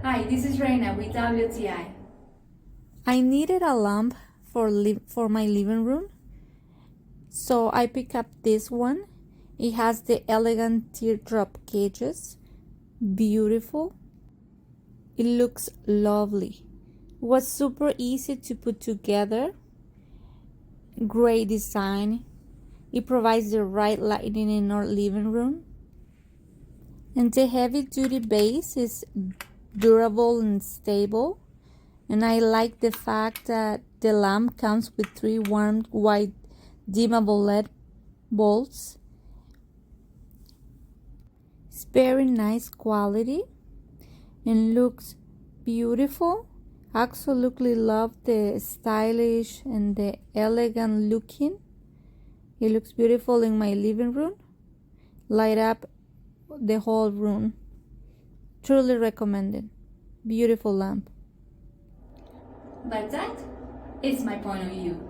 Hi, this is Reina with WTI. I needed a lamp for my living room, so I picked up this one. It has the elegant teardrop gauges. Beautiful. It looks lovely. It was super easy to put together. Great design. It provides the right lighting in our living room. And the heavy-duty base is durable and stable. And I like the fact that the lamp comes with 3 warm white dimmable LED bulbs. It's very nice quality and looks beautiful. Absolutely love the stylish and the elegant looking. It looks beautiful in my living room. Light up the whole room. Truly recommended. Beautiful lamp. But that is my point of view.